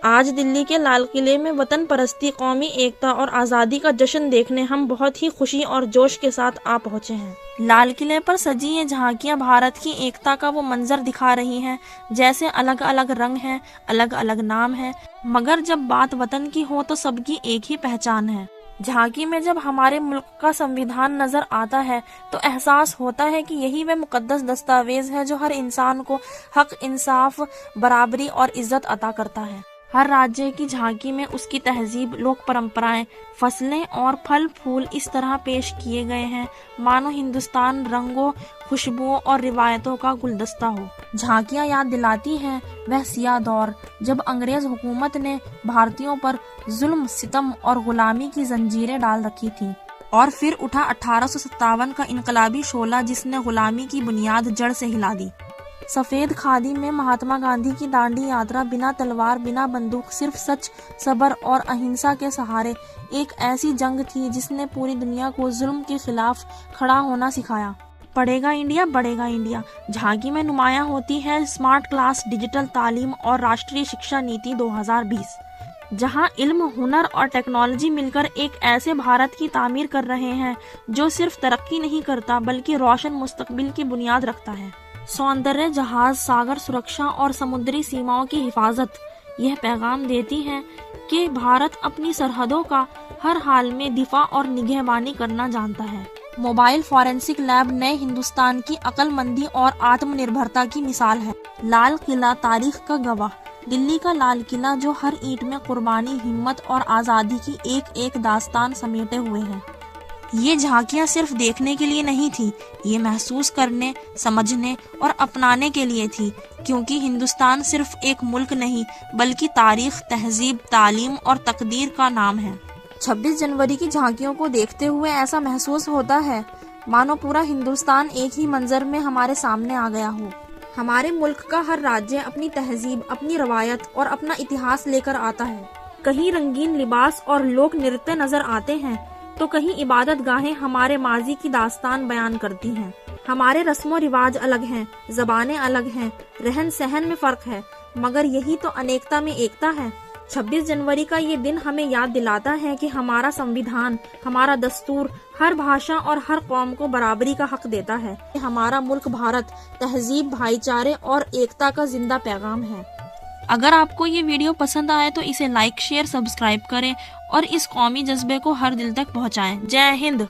آج دلی کے لال قلعے میں وطن پرستی، قومی ایکتا اور آزادی کا جشن دیکھنے ہم بہت ہی خوشی اور جوش کے ساتھ آ پہنچے ہیں۔ لال قلعے پر سجی یہ جھانکیاں بھارت کی ایکتا کا وہ منظر دکھا رہی ہیں جیسے الگ الگ رنگ ہیں، الگ الگ نام ہیں، مگر جب بات وطن کی ہو تو سب کی ایک ہی پہچان ہے۔ جھانکی میں جب ہمارے ملک کا سنویدھان نظر آتا ہے تو احساس ہوتا ہے کہ یہی وہ مقدس دستاویز ہے جو ہر انسان کو حق، انصاف، برابری اور عزت عطا کرتا ہے۔ ہر راجیہ کی جھانکی میں اس کی تہذیب، لوک پرمپرائیں، فصلیں اور پھل پھول اس طرح پیش کیے گئے ہیں مانو ہندوستان رنگوں، خوشبوؤں اور روایتوں کا گلدستہ ہو۔ جھانکیاں یاد دلاتی ہیں وہ سیاہ دور جب انگریز حکومت نے بھارتیوں پر ظلم، ستم اور غلامی کی زنجیریں ڈال رکھی تھیں، اور پھر اٹھا 1857 کا انقلابی شعلہ جس نے غلامی کی بنیاد جڑ سے ہلا دی۔ سفید کھادی میں مہاتما گاندھی کی دانڈی یاترا بنا تلوار، بنا بندوق، صرف سچ، صبر اور اہنسا کے سہارے ایک ایسی جنگ تھی جس نے پوری دنیا کو ظلم کے خلاف کھڑا ہونا سکھایا۔ پڑھے گا انڈیا، بڑھے گا انڈیا جھانکی میں نمایاں ہوتی ہے اسمارٹ کلاس، ڈیجیٹل تعلیم اور راشٹریہ شکشا نیتی 2020، جہاں علم، ہنر اور ٹیکنالوجی مل کر ایک ایسے بھارت کی تعمیر کر رہے ہیں جو صرف ترقی نہیں کرتا بلکہ روشن مستقبل کی بنیاد رکھتا ہے۔ سوندریہ جہاز، ساگر سرکشا اور سمندری سیماؤں کی حفاظت یہ پیغام دیتی ہے کہ بھارت اپنی سرحدوں کا ہر حال میں دفاع اور نگہبانی کرنا جانتا ہے۔ موبائل فورینسک لیب نئے ہندوستان کی عقل مندی اور آتم نربھرتا کی مثال ہے۔ لال قلعہ تاریخ کا گواہ، دلی کا لال قلعہ جو ہر اینٹ میں قربانی، ہمت اور آزادی کی ایک ایک داستان سمیٹے ہوئے ہیں۔ یہ جھانکیاں صرف دیکھنے کے لیے نہیں تھی، یہ محسوس کرنے، سمجھنے اور اپنانے کے لیے تھی، کیونکہ ہندوستان صرف ایک ملک نہیں بلکہ تاریخ، تہذیب، تعلیم اور تقدیر کا نام ہے۔ 26 جنوری کی جھانکیوں کو دیکھتے ہوئے ایسا محسوس ہوتا ہے مانو پورا ہندوستان ایک ہی منظر میں ہمارے سامنے آ گیا ہو۔ ہمارے ملک کا ہر راجیہ اپنی تہذیب، اپنی روایت اور اپنا اتہاس لے کر آتا ہے۔ کہیں رنگین لباس اور لوک نرتیہ نظر آتے ہیں تو کہیں عبادت گاہیں ہمارے ماضی کی داستان بیان کرتی ہیں۔ ہمارے رسم و رواج الگ ہیں، زبانیں الگ ہیں، رہن سہن میں فرق ہے، مگر یہی تو انیکتا میں ایکتا ہے۔ 26 جنوری کا یہ دن ہمیں یاد دلاتا ہے کہ ہمارا سنویدھان، ہمارا دستور ہر بھاشا اور ہر قوم کو برابری کا حق دیتا ہے۔ ہمارا ملک بھارت تہذیب، بھائی چارے اور ایکتا کا زندہ پیغام ہے۔ اگر آپ کو یہ ویڈیو پسند آئے تو اسے لائک، شیئر، سبسکرائب کریں اور اس قومی جذبے کو ہر دل تک پہنچائیں۔ جے ہند۔